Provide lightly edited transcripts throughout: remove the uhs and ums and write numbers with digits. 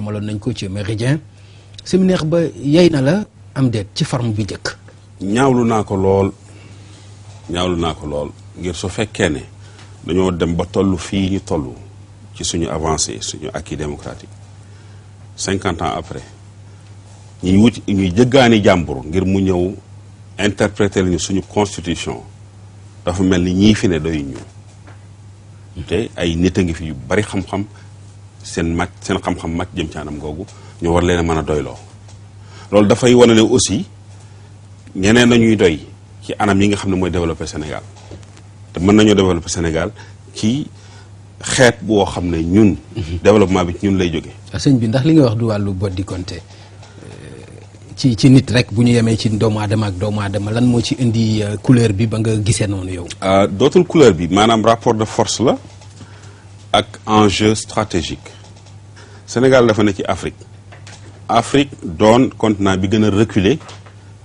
amaloon nañ ko ci Méridien séminaire ba yey na la am déet ci forme bi njëkk. ñaawlu naa ko lool ngir su fekkee ne dañoo dem ba toll fii ñu toll ci suñu avancée suñu acquis démocratique 50 ans après ñuy jëggaani jàmbur ngir mu ñëw interpréter ñu suñu constitution dafa mel ni ñii fi ne doy ñu te ay nit a ngi fi yu bari xam-xam seen xam-xam màcc jëm ci anam googu ñu war leen a mën a doyloo loolu dafay wane ne aussi ñeneen nañuy doy ci anam yi nga xam ne mooy développer Sénégal te mën nañoo développer Sénégal ci xeet boo xam ne ñun développement bi ci ñun lay jóge sëñ bi ndax li nga wax du wàllu boddi konté ci nit rek bu ñu yemee ci doomu aadama ak doomu aadama lan moo ci indi couleur bi ba nga gisee noonu yow. dootul couleur bi maanaam rapport de force la ak enjeu stratégique Sénégal dafa ne ci Afrique doon continent bi gën a reculé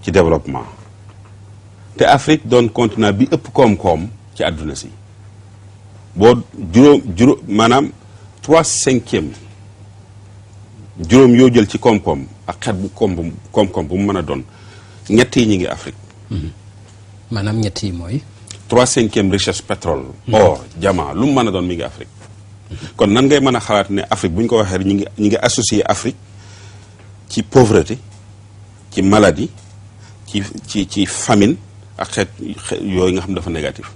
ci développement te Afrique doon continent bi ëpp koom-koom ci àdduna si boo juróom maanaam 3/5 juróom yoo jël ci koom-koom ak xeet bu koom-koom bu mu mën a doon ñett yi ñu ngi Afrique. maanaam ñett yi mooy. 3/5 richesse pétrole. or diamant lu mu mën a doon mi ngi Afrique. kon nan ngay mën a xalaat ne Afrique bu ñu ko waxee ñu ngi associé Afrique ci pauvreté ci maladie ci famine ak xeet yooyu nga xam dafa négatif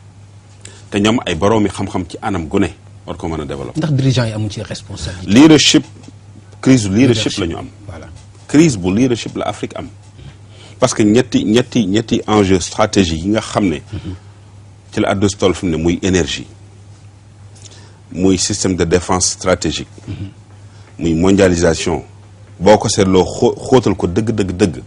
te ñoom ay boroomi xam-xam ci anam gu ne war ko mën a développer. ndax dirigeants yi amuñ ci responsabilité. leadership crise leadership la ñu am. voilà crise bu leadership la Afrique am. parce que ñetti enjeu stratégique yi nga xam ne. ci la àdduna si toll fi mu ne muy énergie. muy système de défense stratégique. muy mondialisation. boo ko seetloo xóotal ko dëgg.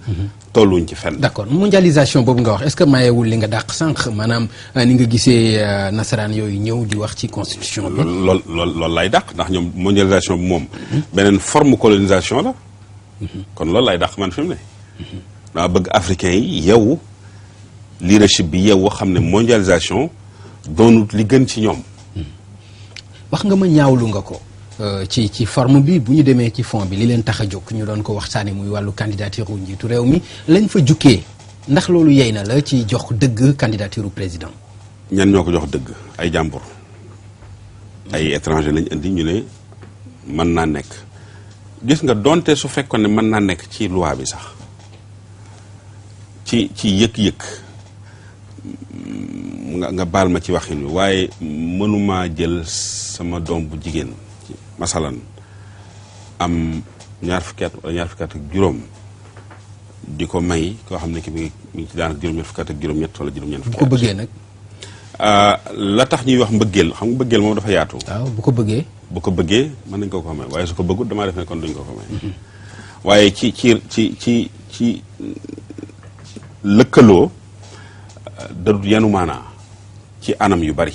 tolluñ ci fenn. d'accord mondialisation boobu nga wax est-ce que mayewul li nga dàq sànq maanaam ni nga gisee nasaraan yooyu ñëw di wax ci constitution bi. loolu lay dàq ndax ñoom mondialisation bi moom. beneen forme colonisation la. kon loolu lay dàq man fi mu ne. daa bëgg africains yi yeewu leadership bi yeewu xam ne mondialisation doonut li gën ci ñoom. wax nga ma ñaawlu nga ko. ci forme bi bu ñu demee ci fond bi li leen tax a jóg ñu doon ko waxtaane muy wàllu candidature u njiitu réew mi lañ fa jukkee ndax loolu yey na la ci jox dëgg candidature u président. ñan ñoo ko jox dëgg ay jàmbur ay étranger lañ indi ñu ne mën naa nekk gis nga donte su fekkoon ne mën naa nekk ci loi bi sax ci yëg-yëg nga baal ma ci waxin wi waaye mënumaa jël sama doom bu jigéen masalan am ñaar fukki at ak juróom di ko may koo xam ne ki mi ngi ci daanaka juróom-ñett fukki at ak juróom-ñett wala juróom-ñeent fukki at. bu ko bëggee nag. la tax ñuy wax mbëggeel xam nga mbëggeel moom dafa yaatu. waaw bu ko bëggee. bu ko bëggee mën nañ ko ko may waaye su ko bëggut damaa def ne kon duñ ko ko may. waaye ci lëkkaloo dadut yanu maanaa ci anam yu bari.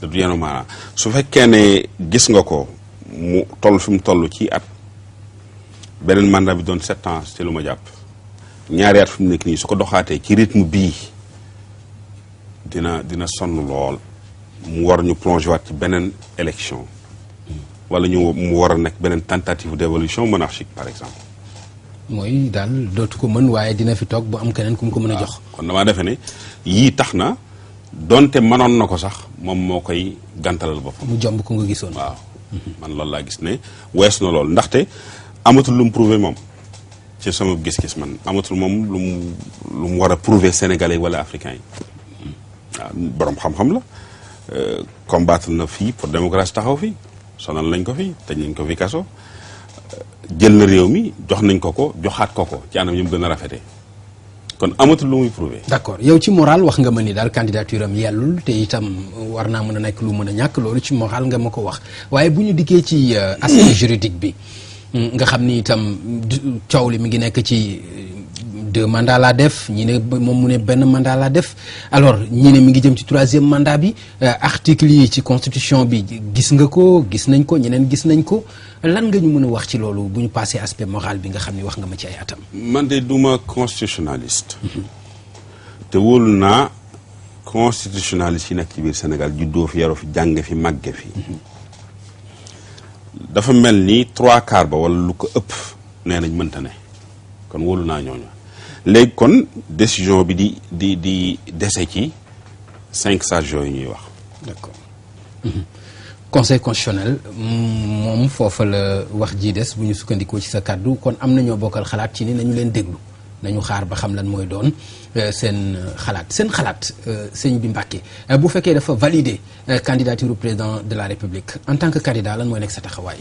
du yenu maanaam su fekkee ne gis nga ko mu toll fi mu toll ci at beneen mandat bi doon 7 ans ci lu ma jàpp ñaari at fi mu nekk nii su ko doxaatee ci rythme bii dina sonn lool mu war ñu plongé waat ci beneen élection wala mu war a nekk beneen tentative d'évolution monarchique par exemple. mooy daal dootu ko mën waaye dina fi toog bu am keneen ku mu ko mën a jox. kon damaa defe ne yii tax na. donte mënoon na ko sax moom moo koy gàntalal boppam. mu jomb ko nga gisoon. waaw man loolu laa gis ne wees na loolu ndaxte amatul lu mu prouver moom ci sama gis-gis man amatul moom lu mu war a prouver sénégalais wala africains yi waaw borom xam-xam la combattre na fii pour démocratie taxaw fi sonal nañ ko fi tëj nañ ko fi kaso jël na réew mi jox nañ ko joxaat ko ci anam yi mu gën a rafetee. kon amatul lu muy prouvé. d'accord yow ci moral wax nga ma ni daal candidature am yellul te itam war naa mën a nekk lu mën a ñàkk loolu ci moral nga ma ko wax waaye bu ñu dikkee ci aspect juridique bi nga xam ni itam coow li mi ngi nekk ci 2 mandats laa def ñi ne moom mu ne benn mandat laa def alors ñi ne mi ngi jëm ci 3e mandat bi article yi ci constitution bi gis nga ko gis nañ ko ñeneen gis nañ ko lan nga ñu mën a wax ci loolu bu ñu passé aspect moral bi nga xam ni wax nga ma ci ay atam. man de duma constitutionnaliste. te wóolu naa constitutionnaliste yi nekk ci biir Sénégal juddoo fi yaroo fi jànge fi màgge fi. dafa mel ni 3/4 ba wala lu ko ëpp nee nañ mënta ne kon wóolu naa ñooñu léegi kon décision bi di dese ci 5 sages yooyu ñuy wax. d'accord. Conseil constitutionnel moom foofa la wax ji des bu ñu sukkandikoo ci sa kàddu kon am na ñoo bokkal xalaat ci ni nañu leen déglu nañu xaar ba xam lan mooy doon seen xalaat sëñ bi Mbacké bu fekkee dafa valider candidature président de la République en tant que candidat lan mooy nekk sa taxawaay.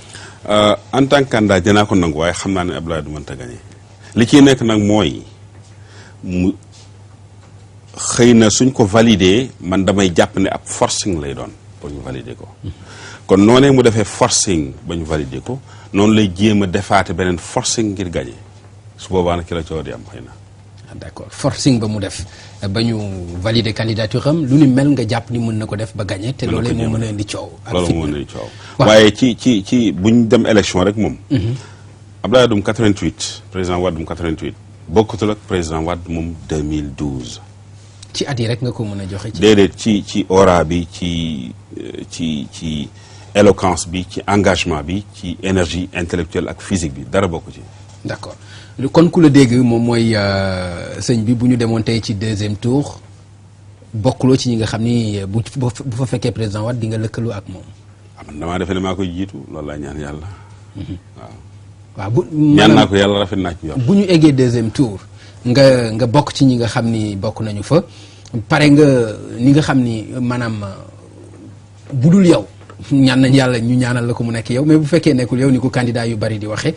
en tant que candidat dinaa ko nangu waaye xam naa ne Abdoulaye du mënta gagné li ciy nekk nag mooy mu xëy na suñ ko valider man damay jàpp ne ab forcing lay doon pour ñu valider ko. kon noonee mu defee forcing ba ñu valider ko noonu lay jéem a defaate beneen forcing ngir gagné su boobaa nag ki la coow di am xëy na. d'accord forcing ba mu def ba ñu valider candidature am lu ni mel nga jàpp ni mën na ko def ba gagné te loolee moo mën a indi coow. loolu moo mën a indi coow waaye ci buñ dem élection rek moom. Abdoulaye Wade 88 président Wade 88 bokkutul ak président Wade moom 2012. ci at yi rek nga ko mën a joxe. déedéet ci aura bi ci éloquence bi ci engagement bi ci énergie intellectuelle ak physique bi dara bokku ci. d'accord kon ku la dégg moom mooy sëñ bi bu ñu demoon tey ci 2e tour bokkuloo ci ñi nga xam ni bu fa fekkee président Wade di nga lëkkaloo ak moom. man damaa defe ne maa koy jiitu loolu laa ñaan yàlla. waaw bu ñaan naa ko yàlla rafet naa ci yoon. bu ñu eggee 2e tour nga bokk ci ñi nga xam ni bokk nañu fa pare nga ni nga xam ni maanaam bu dul yow ñaan nañ yàlla ñu ñaanal la ko mu nekk yow mais bu fekkee nekkul yow ni ko candidat yu bari di waxee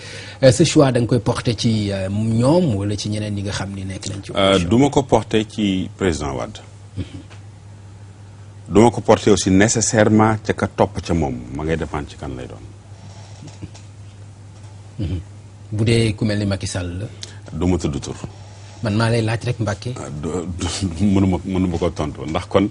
ce choix da nga koy porter ci ñoom wala ci ñeneen ñi nga xam ni nekk nañ ci. du ma ko porter ci président Wade. du ma ko porter aussi nécessairement ca ka topp ca moom ma ngay dépendre ci kan lay doon. bu dee ku mel ni Macky Sall la. du ma tudd tur. man maa lay laaj rek Mbacké. mënuma ko tontu ndax kon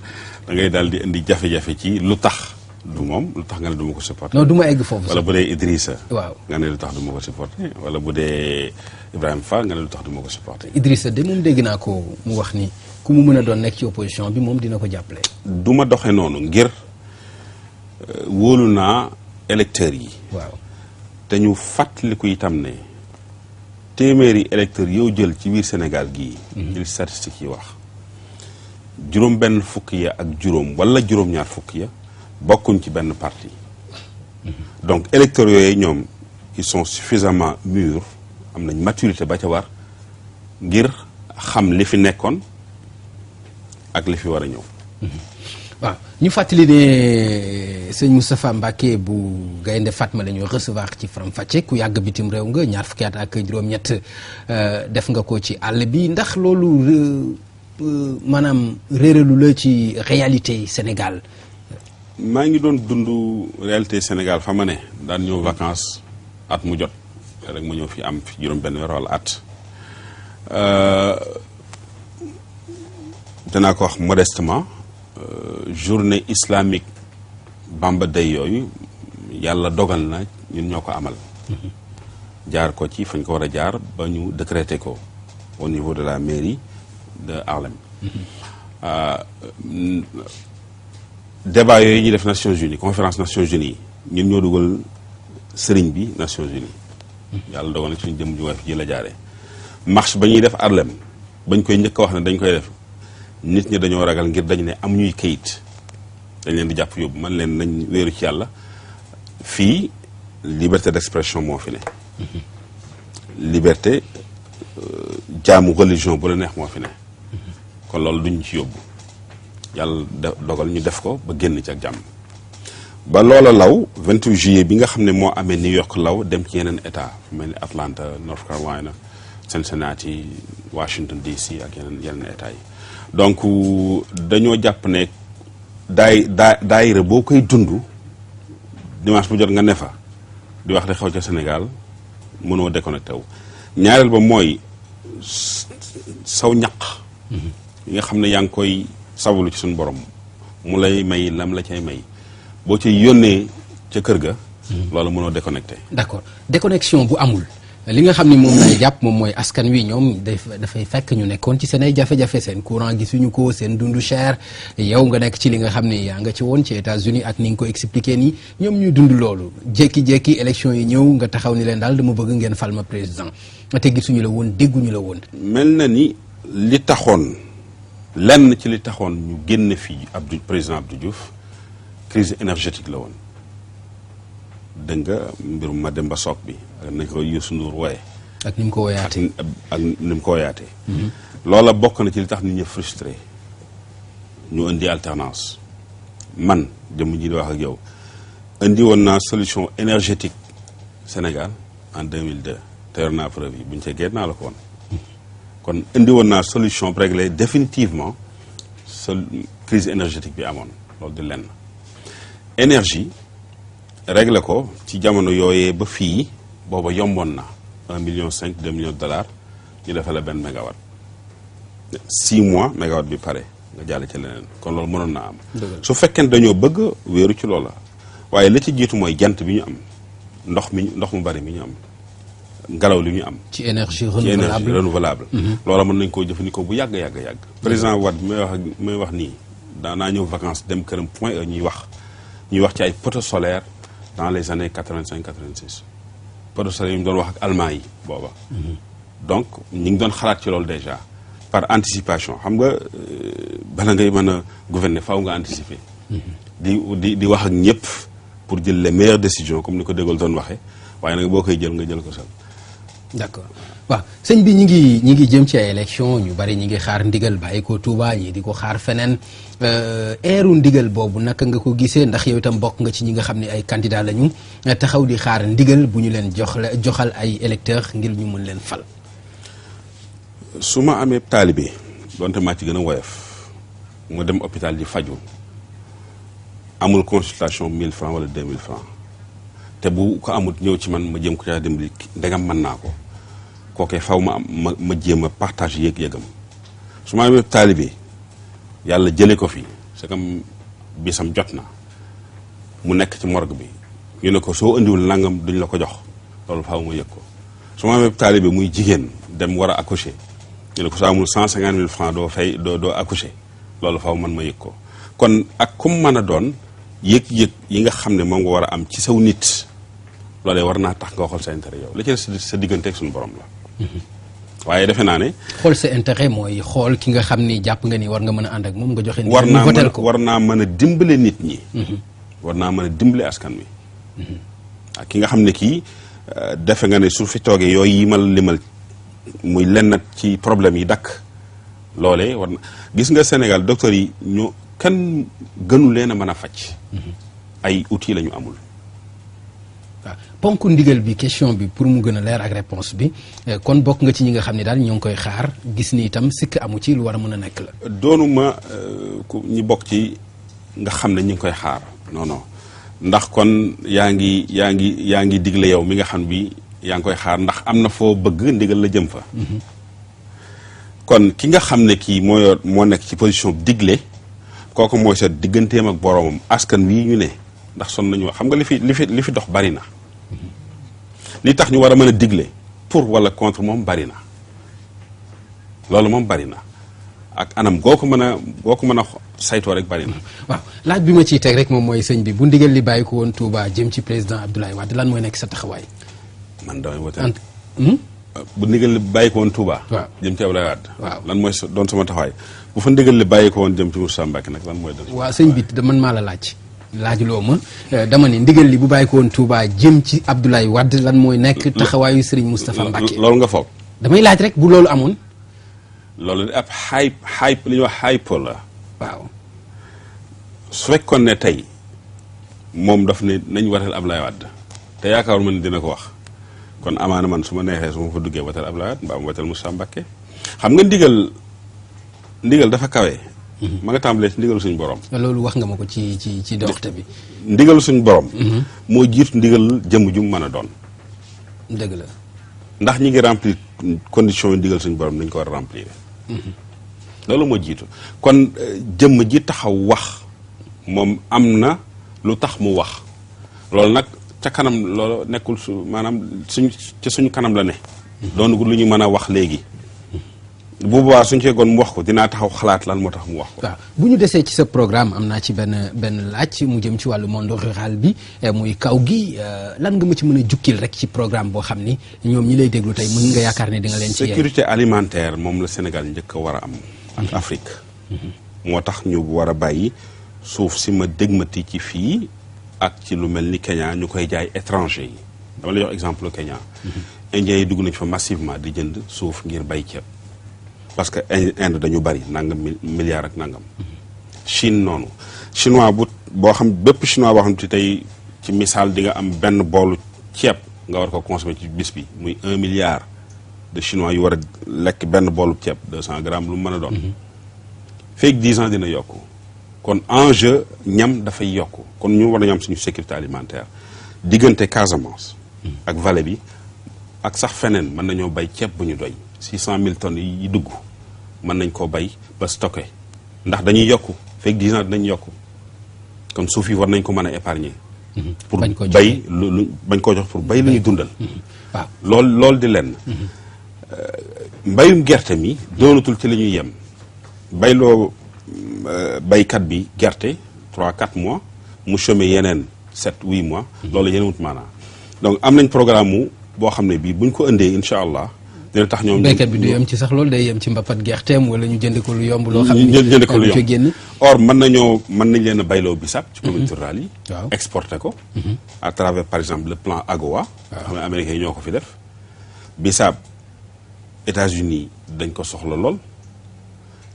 da ngay daal di indi jafe-jafe ci lu tax du moom lu tax nga ne du ma ko supporter. non du ma egg foofu. wala bu dee Idrissa. waaw nga ne lu tax du ma ko supporter wala bu dee Ibrahima Fall nga ne lu tax du ma ko supporter. Idrissa de moom dégg naa ko mu wax ni ku mu mën a doon nekk ci opposition bi moom dina ko jàppale. du ma doxee noonu ngir wóolu naa électeurs yi. waaw te ñu fàttaliku itam ne téeméeri électeurs yow jël ci biir Sénégal gii. jël statistiques yi wax juróom benn fukk ya ak juróom wala juróom-ñaar fukk ya bokkuñ ci benn parti. donc électeurs yooyu ñoom ils sont suffisamment mûrs am nañ maturité ba ca war ngir xam li fi nekkoon ak li fi war a ñëw. waaw ñu fàttali ne sëñ Moustapha Mbacké bu Gaynde Fatma la ñu recevoir ci Faram Facce ku yàgg bitim réew nga ñaar fukki at ak juróom-ñett def nga ko ci àll bi ndax loolu maanaam réeralu la ci réalité Sénégal. maa ngi doon dund réalité Sénégal fa ma ne daan ñëw vacances at mu jot rek ma ñëw fi am fi juróom-benn weer wala at. danaa ko wax modestement. journée islamique Bamba Day yooyu yàlla dogal na ñun ñoo ko amal. jaar ko ci fañ ko war a jaar ba ñu décréter ko au niveau de la mairie de Harlem. débat yooyu ñuy def Nations Unies conférence Nations Unies ñun ñoo dugal sëriñ bi Nations Unies. yàlla dogal na suñu jëm ju woyof ji la jaaree. marche ba ñuy def Harlem bañ koy njëkk a wax ne dañ koy def. nit ñi dañoo ragal ngir dañ ne am ñuy kayit dañ leen di jàpp yóbbu man leen nañ wéeru ci yàlla fii liberté d'expression moo fi ne. liberté jaamu religion bu la neex moo fi ne. kon loolu duñ ci yóbbu yàlla dogal ñu def ko ba génn ci ak jàmm. ba loola law 28 juillet bi nga xam ne moo amee New York law dem ci yeneen état fu mel ni Atlanta North Carolina Cincinnati Washington DC ak yeneen état yi. donc dañoo jàpp ne daayira boo koy dund dimanche bu jot nga ne fa di wax li xew ca Sénégal mënoo déconnecté wu. ñaareel ba mooy saw ñaq. yi nga xam ne yaa ngi koy sabalu ci suñu borom mu lay may lam la cay may boo ci yónnee ca kër ga. loolu mënoo déconnecté. d'accord déconnexion bu amul li nga xam ni moom lay jàpp moom mooy askan wi ñoom dafay fekk ñu nekkoon ci seen ay jafe-jafe seen courant gisuñu ko seen dundu cher yow nga nekk ci li nga xam ni yaa nga ci woon ci États-Unis ak ni nga ko expliqué nii ñoom ñuy dund loolu jékki-jékki élection yi ñëw nga taxaw ni leen daal dama bëgg ngeen fal ma président te gisuñu la woon dégguñu la woon. mel na ni li taxoon lenn ci li taxoon ñu génn fii président Abdou Diouf crise énergétique la woon dégg nga mbirum Mademba Sock bi ak nañ ko Youssou Ndour wooye ak ni mu ko woyaatee ak ni mu ko woyaatee loola bokk na ci li tax nit ñi frustré ñu indi alternance man jëm ji di wax ak yow indi woon naa solution énergétique Sénégal en 2002 te yor naa preuve yi bu ñu cee génn naa la ko woon kon indi woon naa solution pour régler définitivement crise énergétique bi amoon loolu di lenn énergie réglé ko ci jamono yooyee ba fii booba yomboon na 1,5 million 2 millions de dollars ñu defal la benn mégawatt 6 mois mégawatt bi pare nga jàll ci leneen kon loolu mënoon naa am su fekkee dañoo bëgg wéeru ci loola waaye la ci jiitu mooy jant bi ñu am ndox mu bari mi ñu am ngelaw li ñu am ci énergie renouvelable loola mën nañ koo jëfandikoo bu yàgg président Wade may wax nii daanaa ñëw vacances dem këram Point E ñuy wax ci ay poteaux solaires dans les années 85-86 poteaux solaires yi ñu doon wax ak allemand yi booba donc ñu ngi doon xalaat ci loolu déjà par anticipation xam nga bala ngay mën a gouverner faaw nga anticiper di wax ak ñëpp pour jël les meilleures décisions comme ni ko déggool doon waxee waaye nag boo koy jël nga jël ko sax. d'accord waaw sëñ bi ñi ngi jëm ci ay élection ñu bari ñi ngi xaar ndigal bàyyi ko Touba ñii di ko xaar feneen eeru ndigal boobu naka nga ko gisee ndax yow itam bokk nga ci ñi nga xam ne ay candidat lañu taxaw di xaar ndigal bu ñu leen joxal ay électeurs ngir ñu mën leen fal. su ma amee taalibe donte maa ci gën a woyof mu dem hôpital di faju amul consultation 1000 francs wala 2000 francs te bu ko amut ñëw ci man ma jëm ko caa dimbali ndegam mën naa ko kookee faw ma jéem a partage yëg-yëgam su ma amee taalibe yàlla jële ko fi c'est comme bisam jot na mu nekk ci morgue bi ñu ne ko soo indiwul nangam duñ la ko jox loolu faaw ma yëg ko su ma amee taalibe muy jigéen dem war a accoucher ñu ne ko soo amul 150 000 francs doo accoucher loolu faaw man ma yëg ko kon ak kum mën a doon yëg-yëg yi nga xam ne moom nga war a am ci saw nit loolee war naa tax nga xool sa intérêt yow la ci sa diggante ak suñu borom la waaye defe naa ne xool sa intérêt mooy xool ki nga xam ni jàpp nga ni war nga mën a ànd ak moom nga joxe war naa mën a dimbale nit ñi war naa mën a dimbale askan wi ak ki nga xam ne kii defe nga ne su fi toogee yooyu yi ma limal muy lenn ci problème yi dakk loolee war na gis nga Sénégal docteur yi ñu kenn gënu leen a mën a faj ay outils la ñu amul waaw ponk ndigal bi question bi pour mu gën a leer ak réponse bi kon bokk nga ci ñi nga xam ne daal ñoo ngi koy xaar gis ni itam sikk amu ci lu war a mën a nekk la doonuma ñi bokk ci nga xam ne ñi ngi koy xaar non ndax kon yaa ngi digle yow mi nga xam bi yaa ngi koy xaar ndax am na foo bëgg ndigal la jëm fa kon ki nga xam ne kii moo nekk ci position digle kooku mooy sa digganteem ak boroomam askan wii ñu ne ndax son nañu wax xam nga li fi dox bari na li tax ñu war a mën a digle pour wala contre moom bari na loolu moom bari na ak anam goo ko mën a saytoo rek bari na. waaw laaj bi ma ciy teg rek moom mooy sëñ bi bu ndigal li bàyyi ko woon Touba jëm ci président Abdoulaye Wade lan mooy nekk sa taxawaay. man damay wote bu ndigal li bàyyi ko woon Touba. waaw jëm ci Abdoulaye Wade. waaw lan mooy doon sama taxawaay bu fa ndigal li bàyyi ko woon jëm ci Moussa Mbacké nag lan mooy doon. waaw sëñ bi man maa la laajuloo ma dama ne ndigal li bu bàyyi ko woon Touba jëm ci Abdoulaye Wade lan mooy nekk taxawaayu Serigne Moustapha Mbacké. loolu nga foog. damay laaj rek bu loolu amoon. loolu ab hype li ñuy wax hype la. waaw su fekkoon ne tey moom daf ne nañ watal Abdoulaye Wade te yaakaar ma ne dina ko wax kon amaana man su ma neexee su ma fa duggee watal Abdoulaye Wade mbaa mu watal Moussa Mbacké xam nga ndigal dafa kawe. ma nga tàmbalee ci ndigalu suñu borom. loolu wax nga ma ko ci doxte bi. ndigalu suñu borom. moo jiitu ndigal jëmm ju mu mën a doon. dëgg la. ndax ñi ngi remplir conditions yi ndigal suñu borom nañ ko war a remplir. loolu moo jiitu kon jëmm ji taxaw wax moom am na lu tax mu wax loolu nag ca kanam loolu nekkul maanaam suñu kanam la ne. doonu lu ñu mën a wax léegi. bu boobaa suñu cee goon mu wax ko dinaa taxaw xalaat lan moo tax mu wax ko. waaw bu ñu desee ci sa programme am naa ci benn laaj mu jëm ci wàllu monde rural bi muy kaw gi lan nga ma ci mën a jukkil rek ci programme boo xam ni ñoom ñi lay déglu tey mën nga yaakaar ne di nga leen ci sécurité alimentaire moom la Sénégal njëkk a war a am. ak Afrique. moo tax ñu war a bàyyi suuf si ma dégmati ci fii ak ci lu mel ni Kenya ñu koy jaay étranger yi dama lay jox exemple Kenya. Indiens yi dugg nañ fa massivement di jënd suuf ngir bay ceeb. parce que Inde dañu bari nangam milliards ak nangam. Chine noonu chinois boo xam bépp chinois boo xam te tey ci misaal di nga am benn boolu ceeb nga war ko consommer ci bis bi muy 1 milliard de chinois yu war a lekk benn boolu ceeb 200 grammes lu mu mën a doon. feeg 10 ans dina yokku kon enjeu ñam dafay yokku kon ñu war nañu am suñu sécurité alimentaire diggante Casamance. ak vallée bi ak sax feneen mën nañoo bay ceeb bu ñu doy. 600 000 tonnes yi dugg mën nañ koo bay ba stocké ndax dañuy yokku fekk 10 ans dinañ yokku kon suuf yi war nañ ko mën a épargner. pour bay lu bañ koo jox pour bay lu ñu dundal. waaw loolu di lenn. mbayum gerte mi doonatul ci la ñuy yem bayloo baykat bi gerte 3-4 mois mu chômer yeneen 7-8 mois. loolu yeneen wut maanaam donc am nañ programme mu boo xam ne bii buñ ko indee incha allah. dina tax ñoom béykat bi du yem ci sax loolu day yem ci mbapat gerteem wala ñu jënd ko lu yomb loo xam ne jënd ko lu yomb génn or mën nañ leen a bayloo bisaab ci communauté rurale yi waaw exporté ko à travers par exemple le plan AGOA xam ne américains yi ñoo ko fi def bisaab États-Unis dañ ko soxla lool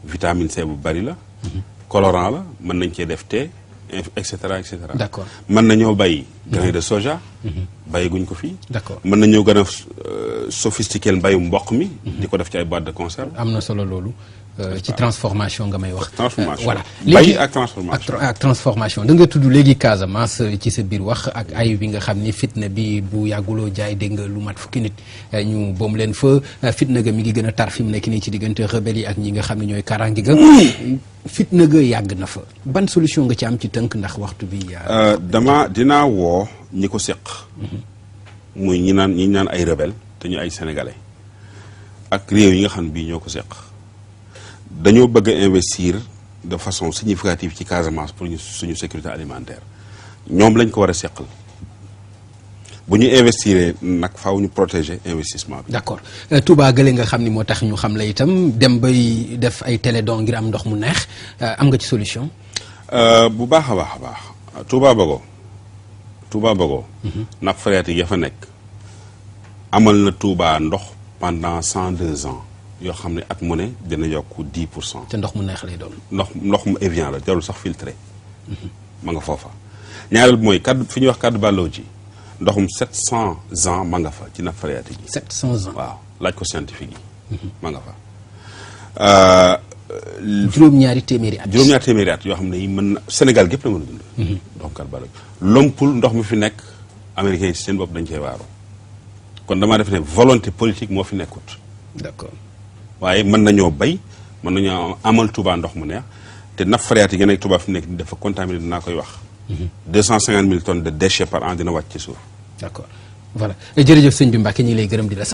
vitamine C bu bari la colorant la mën nañ cee def thé et cetera et cetera. d'accord mën nañoo bay grain de soja. bay guñ ko fii. d'accord mën nañoo gën a sophistiqué mbayu mboq mi. di ko def ci ay boîte de conserve. am na solo loolu. ci transformation nga may wax. transformation voilà bay ak transformation ak transformation da nga tudd léegi Casamance ci sa biir wax ak ayu bi nga xam ni fitna bi bu yàgguloo jaay dégg nga lu mat fukki nit ñu boom leen fa fitna ga mi ngi gën a tar fi mu nekk nii ci diggante rebelle yi ak ñi nga xam ne ñooy karangi ga fitna ga yàgg na fa ban solution nga ci am ci tënk ndax waxtu bi. dinaa woo ñi ko seq. muy ñi naan ay rebelle te ñu ay sénégalais ak réew yi nga xam ne bii ñoo ko seq. dañoo bëgg a investir de façon significative ci Casamance pour suñu sécurité alimentaire ñoom lañ ko war a seqal bu ñu investir nag faaw ñu protéger investissement bi. d'accord Touba gële nga xam ni moo tax ñu xam la itam dem bay def ay télédon ngir am ndox mu neex am nga ci solution. bu baax a baax Touba Bogo. nappe phréatique ya fa nekk amal na Touba ndox pendant 102 ans. yoo xam ne at mu ne dina yokk 10%. te ndox mu neex lay doon. ndox mu Evian la jarul sax filtré. ma nga foofa ñaareel bi mooy fi ñuy wax kaddu bàlloo ji ndoxum 700 ans ma nga fa ci nappe phréatique yi. 700 ans waaw laaj ko scientifique yi. ma nga fa. juróom-ñaari téeméeri at. juróom-ñaari téeméeri at yoo xam ne yi mën na Sénégal gépp la mën a dund. donc kaddu bàlloo ji lompul ndox mi fi nekk américains yi seen bopp dañ cee waaru kon damaa def ne volonté politique moo fi nekkut. d'accord. waaye mën nañoo bay mën nañoo amal Touba ndox mu neex te nappe phréatique yi nekk Touba fi mu nekk dafa contaminé dinaa koy wax. 250 000 tonnes de déchets par an dina wàcc ci suuf. d'accord voilà jërëjëf sëñ bi Mbacke ñi lay gërëm di la